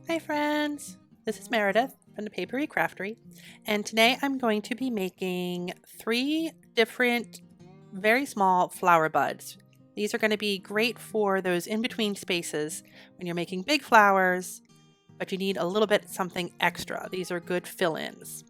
Hi friends, this is Meredith from the Papery Craftery, and today I'm going to be making 3 different very small flower buds. These are going to be great for those in-between spaces when you're making big flowers, but you need a little bit something extra. These are good fill-ins.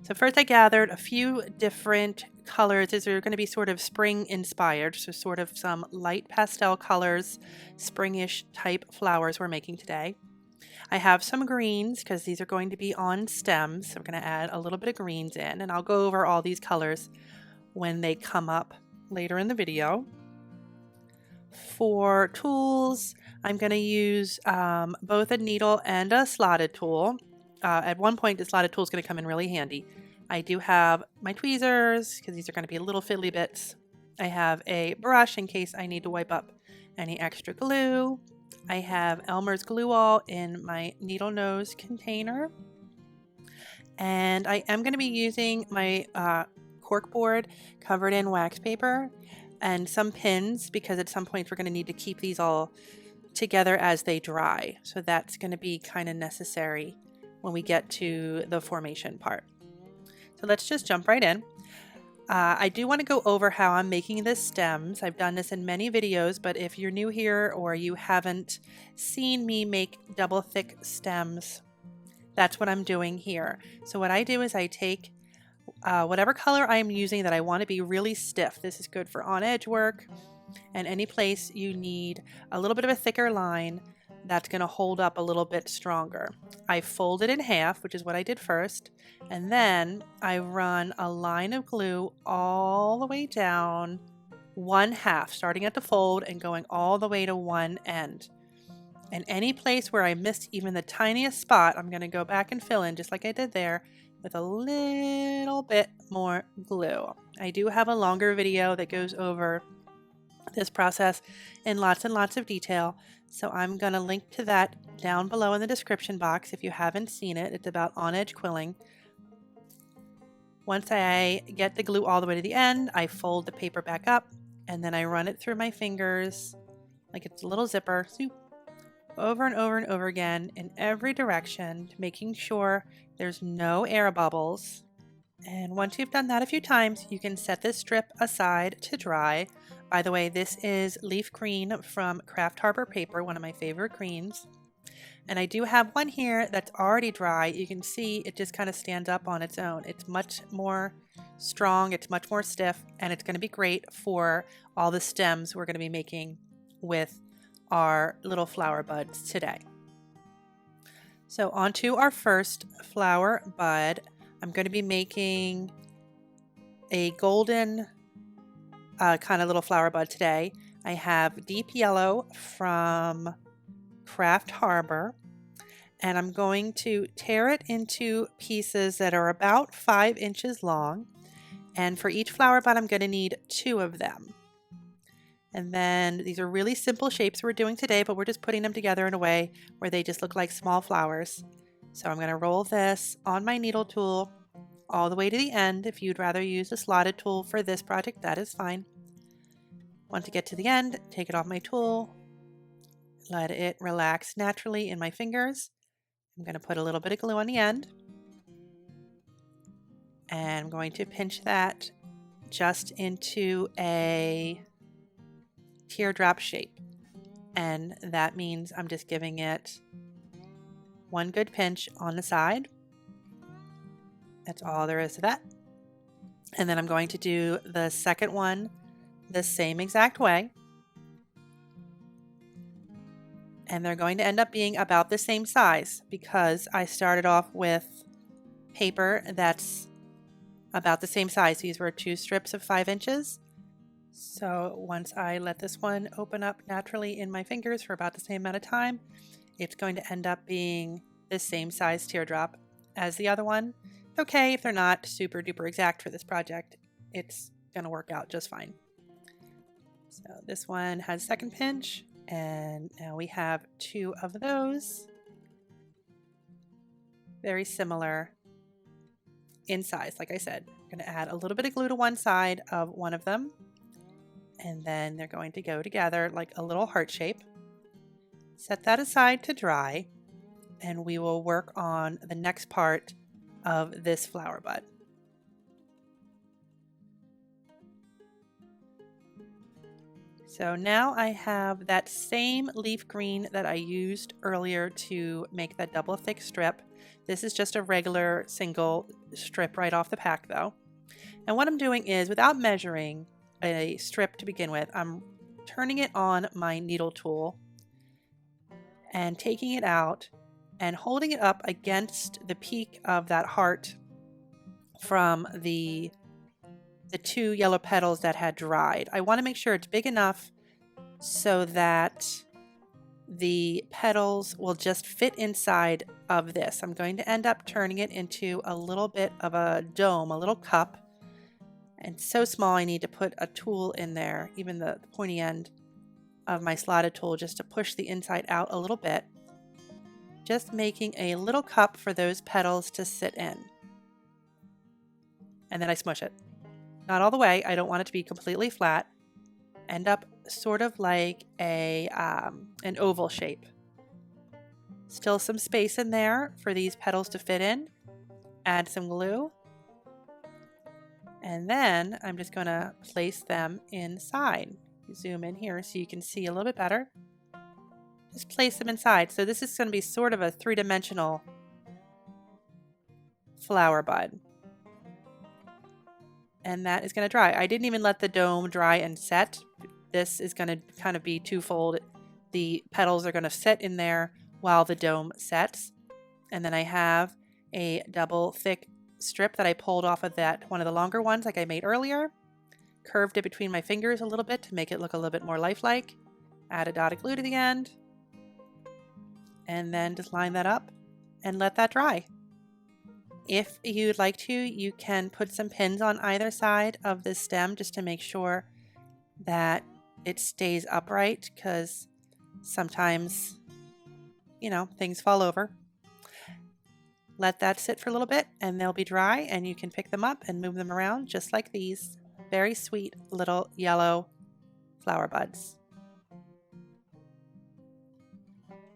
So first I gathered a few different colors. These are going to be sort of spring inspired, so sort of some light pastel colors, springish type flowers we're making today. I have some greens because these are going to be on stems. So we're going to add a little bit of greens in, and I'll go over all these colors when they come up later in the video. For tools, I'm going to use both a needle and a slotted tool. At one point, the slotted tool is going to come in really handy. I do have my tweezers because these are going to be little fiddly bits. I have a brush in case I need to wipe up any extra glue. I have Elmer's glue all in my needle nose container. And I am going to be using my cork board covered in wax paper and some pins because at some point we're going to need to keep these all together as they dry. So that's going to be kind of necessary when we get to the formation part. So let's just jump right in. I do want to go over how I'm making the stems. I've done this in many videos, but if you're new here or you haven't seen me make double thick stems, that's what I'm doing here. So what I do is I take whatever color I'm using that I want to be really stiff. This is good for on-edge work and any place you need a little bit of a thicker line that's going to hold up a little bit stronger. I fold it in half, which is what I did first, and then I run a line of glue all the way down one half, starting at the fold and going all the way to one end. And any place where I missed even the tiniest spot, I'm going to go back and fill in just like I did there with a little bit more glue. I do have a longer video that goes over this process in lots and lots of detail, so I'm going to link to that down below in the description box if you haven't seen it. It's about on-edge quilling. Once I get the glue all the way to the end, I fold the paper back up and then I run it through my fingers like it's a little zipper, over and over and over again in every direction, making sure there's no air bubbles. And once you've done that a few times, you can set this strip aside to dry. By the way, this is leaf green from Craft Harbor Paper, one of my favorite greens. And I do have one here that's already dry. You can see it just kind of stands up on its own. It's much more strong, it's much more stiff, and it's going to be great for all the stems we're going to be making with our little flower buds today. So on to our first flower bud. I'm going to be making a golden kind of little flower bud today. I have deep yellow from Craft Harbor, and I'm going to tear it into pieces that are about 5 inches long. And for each flower bud, I'm going to need 2 of them. And then these are really simple shapes we're doing today, but we're just putting them together in a way where they just look like small flowers. So I'm going to roll this on my needle tool all the way to the end. If you'd rather use a slotted tool for this project, that is fine. Once I get to the end, take it off my tool, let it relax naturally in my fingers. I'm going to put a little bit of glue on the end, and I'm going to pinch that just into a teardrop shape. And that means I'm just giving it one good pinch on the side. That's all there is to that. And then I'm going to do the second one the same exact way. And they're going to end up being about the same size because I started off with paper that's about the same size. These were 2 strips of 5 inches. So once I let this one open up naturally in my fingers for about the same amount of time, it's going to end up being the same size teardrop as the other one. Okay, if they're not super duper exact for this project, it's going to work out just fine. So this one has second pinch, and now we have 2 of those. Very similar in size, like I said. I'm going to add a little bit of glue to one side of one of them, and then they're going to go together like a little heart shape. Set that aside to dry, and we will work on the next part of this flower bud. So now I have that same leaf green that I used earlier to make that double thick strip. This is just a regular single strip right off the pack though. And what I'm doing is, without measuring a strip to begin with, I'm turning it on my needle tool and taking it out and holding it up against the peak of that heart from the two yellow petals that had dried. I want to make sure it's big enough so that the petals will just fit inside of this. I'm going to end up turning it into a little bit of a dome, a little cup. And so small I need to put a tool in there, even the pointy end of my slotted tool, just to push the inside out a little bit. Just making a little cup for those petals to sit in. And then I smush it. Not all the way. I don't want it to be completely flat. End up sort of like an oval shape. Still some space in there for these petals to fit in. Add some glue. And then I'm just going to place them inside. Zoom in here so you can see a little bit better. Just place them inside. So this is going to be sort of a three-dimensional flower bud. And that is going to dry. I didn't even let the dome dry and set. This is going to kind of be twofold. The petals are going to set in there while the dome sets. And then I have a double thick strip that I pulled off of that one of the longer ones like I made earlier. Curved it between my fingers a little bit to make it look a little bit more lifelike. Add a dot of glue to the end. And then just line that up and let that dry. If you'd like to, you can put some pins on either side of the stem just to make sure that it stays upright, because sometimes, you know, things fall over. Let that sit for a little bit and they'll be dry, and you can pick them up and move them around just like these very sweet little yellow flower buds.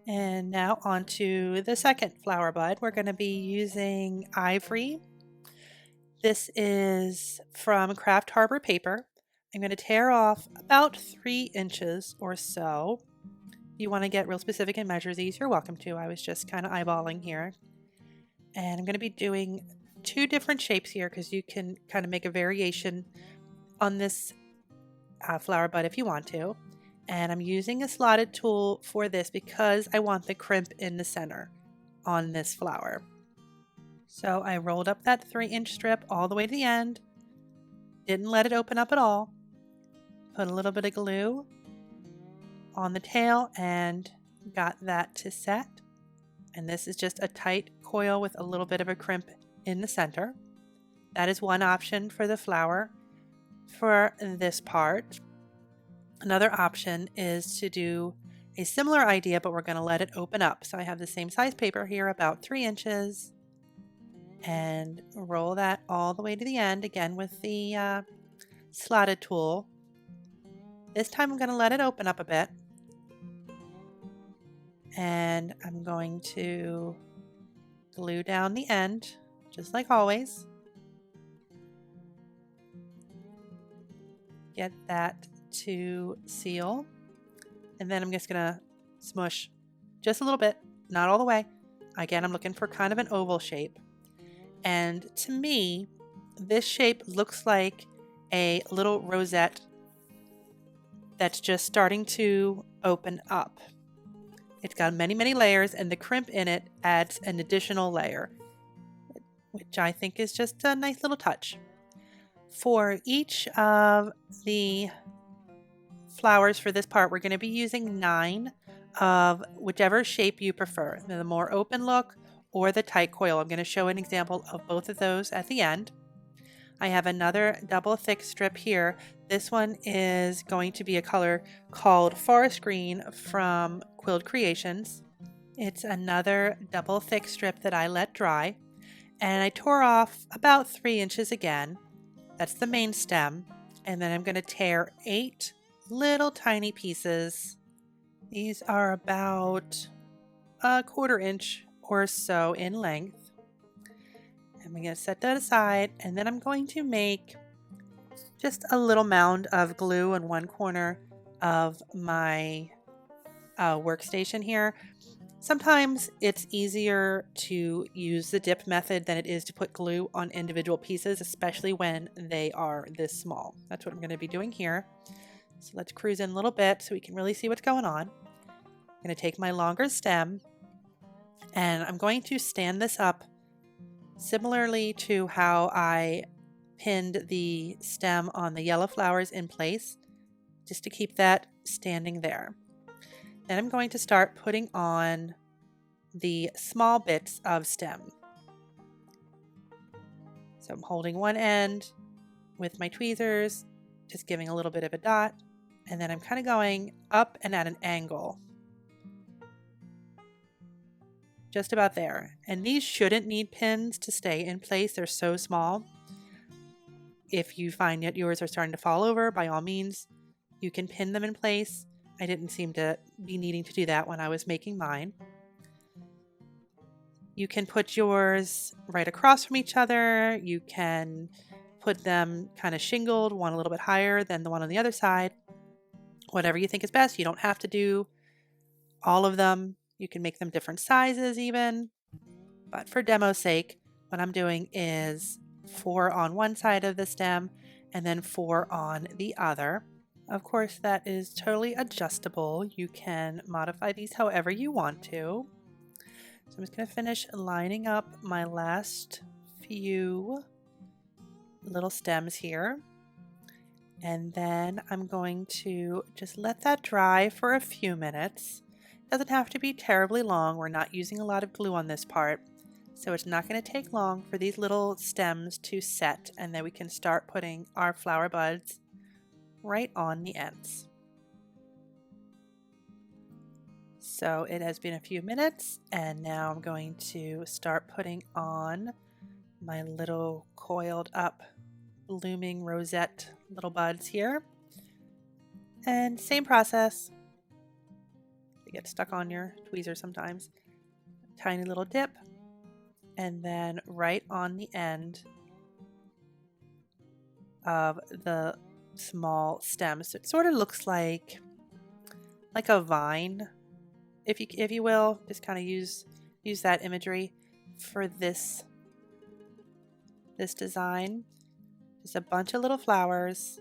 And now on to the second flower bud. We're going to be using ivory. This is from Craft Harbor paper. I'm going to tear off about 3 inches or so. If you want to get real specific and measure these, you're welcome to. I was just kind of eyeballing here. And I'm going to be doing 2 different shapes here because you can kind of make a variation on this flower bud if you want to. And I'm using a slotted tool for this because I want the crimp in the center on this flower. So I rolled up that 3-inch strip all the way to the end. Didn't let it open up at all. Put a little bit of glue on the tail and got that to set. And this is just a tight coil with a little bit of a crimp in the center. That is one option for the flower for this part. Another option is to do a similar idea, but we're going to let it open up. So I have the same size paper here, about 3 inches, and roll that all the way to the end, again with the slotted tool. This time I'm going to let it open up a bit, and I'm going to glue down the end, just like always. Get that to seal, and then I'm just gonna smush just a little bit, not all the way. Again, I'm looking for kind of an oval shape, and to me this shape looks like a little rosette that's just starting to open up. It's got many layers, and the crimp in it adds an additional layer, which I think is just a nice little touch. For each of the flowers for this part, we're going to be using 9 of whichever shape you prefer, the more open look or the tight coil. I'm going to show an example of both of those at the end. I have another double thick strip here. This one is going to be a color called Forest Green from Quilled Creations. It's another double thick strip that I let dry, and I tore off about 3 inches again. That's the main stem, and then I'm going to tear 8 little tiny pieces. These are about a 1/4 inch or so in length. I'm going to set that aside, and then I'm going to make just a little mound of glue in one corner of my workstation here. Sometimes it's easier to use the dip method than it is to put glue on individual pieces, especially when they are this small. That's what I'm going to be doing here. So let's cruise in a little bit so we can really see what's going on. I'm going to take my longer stem and I'm going to stand this up similarly to how I pinned the stem on the yellow flowers in place, just to keep that standing there. Then I'm going to start putting on the small bits of stem. So I'm holding one end with my tweezers, just giving a little bit of a dot, and then I'm kind of going up and at an angle. Just about there. And these shouldn't need pins to stay in place. They're so small. If you find that yours are starting to fall over, by all means, you can pin them in place. I didn't seem to be needing to do that when I was making mine. You can put yours right across from each other. You can put them kind of shingled, one a little bit higher than the one on the other side. Whatever you think is best. You don't have to do all of them. You can make them different sizes even. But for demo's sake, what I'm doing is 4 on one side of the stem and then 4 on the other. Of course, that is totally adjustable. You can modify these however you want to. So I'm just going to finish lining up my last few little stems here. And then I'm going to just let that dry for a few minutes. It doesn't have to be terribly long. We're not using a lot of glue on this part. So it's not going to take long for these little stems to set, and then we can start putting our flower buds right on the ends. So it has been a few minutes, and now I'm going to start putting on my little coiled up blooming rosette little buds here. And same process. They get stuck on your tweezer sometimes. Tiny little dip, and then right on the end of the small stem. So it sort of looks like a vine, if you will. Just kind of use that imagery for this design. Just a bunch of little flowers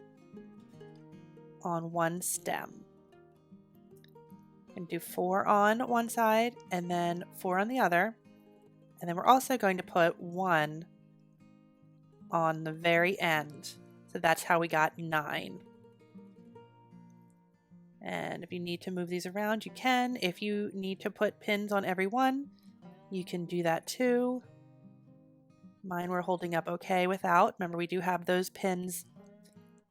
on one stem. And do 4 on one side and then 4 on the other. And then we're also going to put 1 on the very end. So that's how we got 9. And if you need to move these around, you can. If you need to put pins on every one, you can do that too. Mine we're holding up okay without. Remember, we do have those pins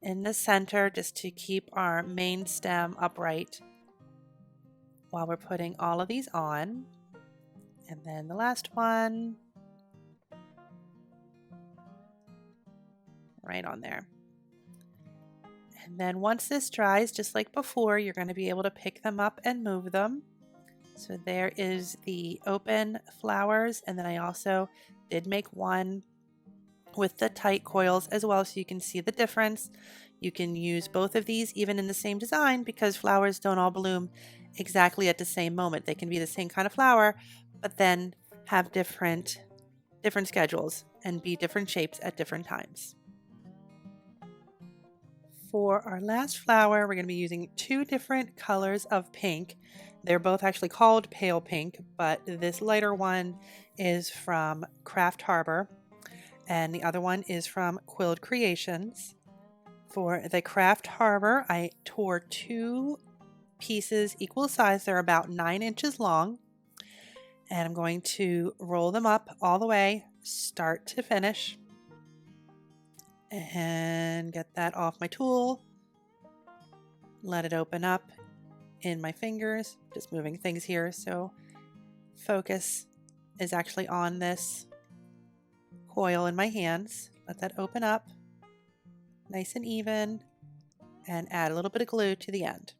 in the center just to keep our main stem upright while we're putting all of these on. And then the last one right on there. And then once this dries, just like before, you're going to be able to pick them up and move them. So there is the open flowers, and then I also did make one with the tight coils as well, so you can see the difference. You can use both of these even in the same design, because flowers don't all bloom exactly at the same moment. They can be the same kind of flower, but then have different schedules and be different shapes at different times. For our last flower, we're going to be using 2 different colors of pink. They're both actually called pale pink, but this lighter one is from Craft Harbor, and the other one is from Quilled Creations. For the Craft Harbor, I tore 2 pieces equal size. They're about 9 inches long, and I'm going to roll them up all the way, start to finish, and get that off my tool. Let it open up in my fingers, just moving things here so focus is actually on this coil in my hands. Let that open up nice and even, and add a little bit of glue to the end.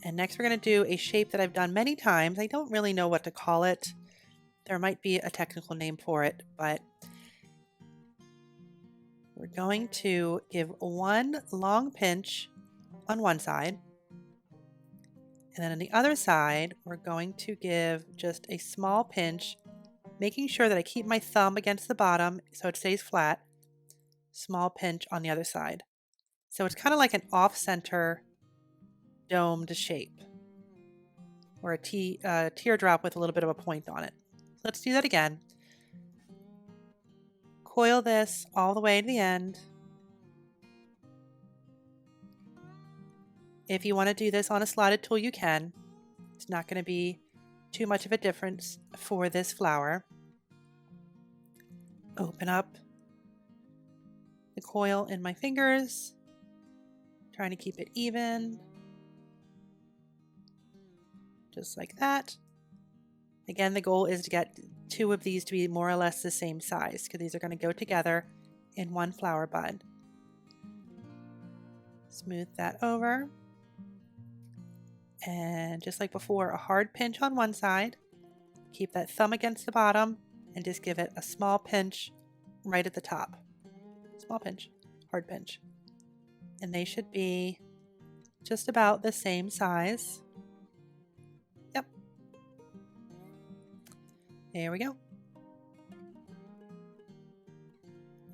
And next we're going to do a shape that I've done many times. I don't really know what to call it. There might be a technical name for it, but we're going to give one long pinch on one side. And then on the other side, we're going to give just a small pinch, making sure that I keep my thumb against the bottom so it stays flat. Small pinch on the other side. So it's kind of like an off-center domed shape, or a teardrop with a little bit of a point on it. Let's do that again. Coil this all the way to the end. If you want to do this on a slotted tool, you can. It's not going to be too much of a difference for this flower. Open up the coil in my fingers, trying to keep it even, just like that. Again, the goal is to get two of these to be more or less the same size, because these are going to go together in one flower bud. Smooth that over. And just like before, a hard pinch on one side. Keep that thumb against the bottom and just give it a small pinch right at the top. Small pinch, hard pinch. And they should be just about the same size. Yep. There we go.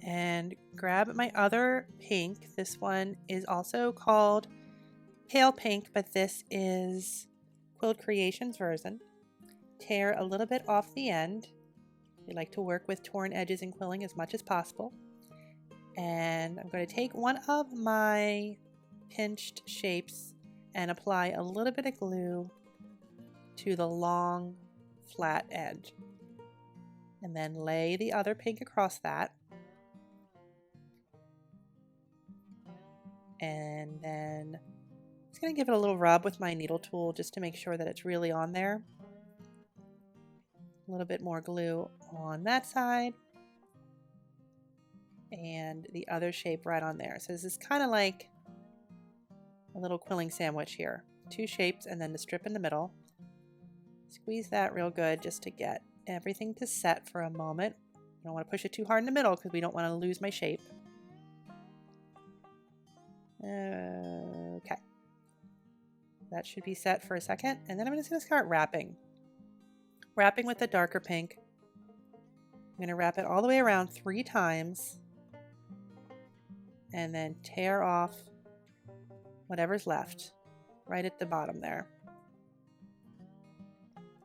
And grab my other pink. This one is also called Pale Pink, but this is Quilled Creations version. Tear a little bit off the end. We like to work with torn edges in quilling as much as possible. And I'm going to take one of my pinched shapes and apply a little bit of glue to the long flat edge. And then lay the other pink across that. And then I'm just going to give it a little rub with my needle tool just to make sure that it's really on there. A little bit more glue on that side. And the other shape right on there. So this is kind of like a little quilling sandwich here. Two shapes and then the strip in the middle. Squeeze that real good just to get everything to set for a moment. You don't want to push it too hard in the middle because we don't want to lose my shape. Okay. That should be set for a second. And then I'm just going to start wrapping. Wrapping with the darker pink. I'm going to wrap it all the way around 3 times. And then tear off whatever's left right at the bottom there.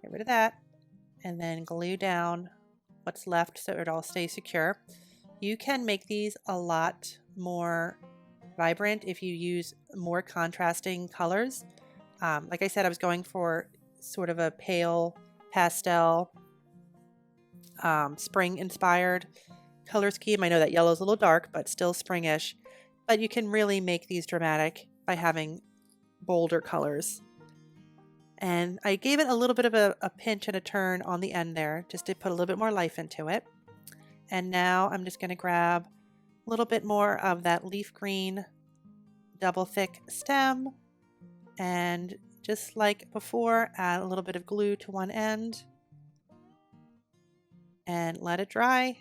Get rid of that. And then glue down what's left so it all stays secure. You can make these a lot more vibrant if you use more contrasting colors. Like I said, I was going for sort of a pale pastel spring inspired color scheme. I know that yellow is a little dark, but still springish. But you can really make these dramatic by having bolder colors. And I gave it a little bit of a pinch and a turn on the end there, just to put a little bit more life into it. And now I'm just going to grab a little bit more of that leaf green double thick stem. And just like before, add a little bit of glue to one end. And let it dry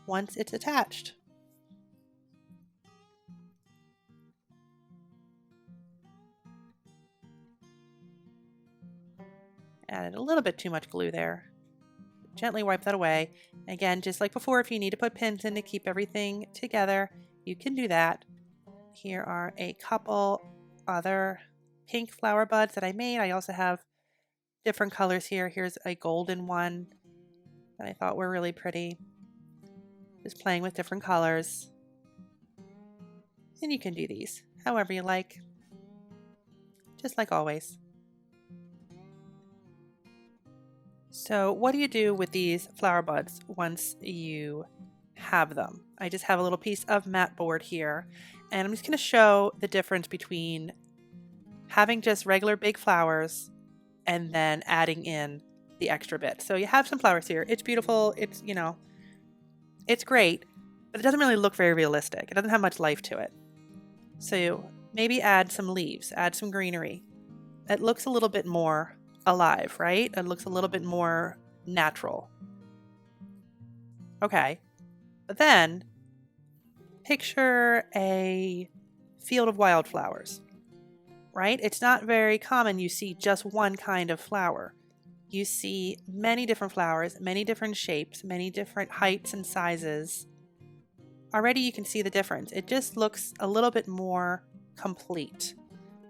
once it's attached. Added a little bit too much glue there. Gently wipe that away. Again, just like before, if you need to put pins in to keep everything together, you can do that. Here are a couple other pink flower buds that I made. I also have different colors here. Here's a golden one that I thought were really pretty. Just playing with different colors. And you can do these however you like. Just like always. So what do you do with these flower buds once you have them? I just have a little piece of mat board here, and I'm just going to show the difference between having just regular big flowers and then adding in the extra bit. So you have some flowers here. It's beautiful. It's, you know, it's great, but it doesn't really look very realistic. It doesn't have much life to it. So maybe add some leaves, add some greenery. It looks a little bit more alive, right? It looks a little bit more natural. Okay, but then picture a field of wildflowers, right? It's not very common you see just one kind of flower. You see many different flowers, many different shapes, many different heights and sizes. Already you can see the difference. It just looks a little bit more complete.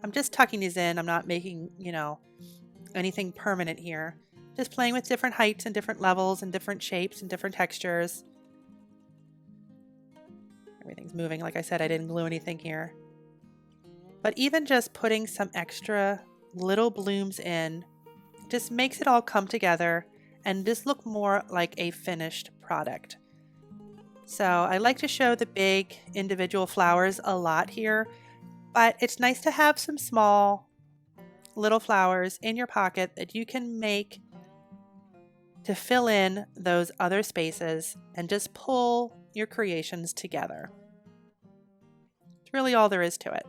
I'm just tucking these in. I'm not making, anything permanent here. Just playing with different heights and different levels and different shapes and different textures. Everything's moving. Like I said, I didn't glue anything here. But even just putting some extra little blooms in just makes it all come together and just look more like a finished product. So I like to show the big individual flowers a lot here, but it's nice to have some small little flowers in your pocket that you can make to fill in those other spaces and just pull your creations together. It's really all there is to it.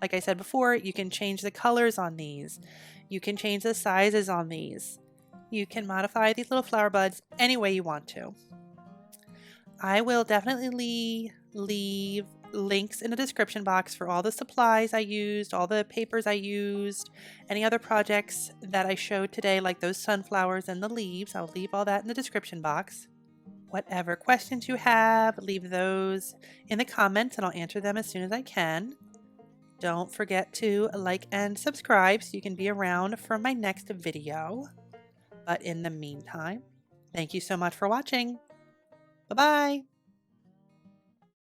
Like I said before, you can change the colors on these. You can change the sizes on these. You can modify these little flower buds any way you want to. I will definitely leave links in the description box for all the supplies I used, all the papers I used, any other projects that I showed today, like those sunflowers and the leaves. I'll leave all that in the description box. Whatever questions you have, leave those in the comments and I'll answer them as soon as I can. Don't forget to like and subscribe so you can be around for my next video. But in the meantime, thank you so much for watching. Bye-bye.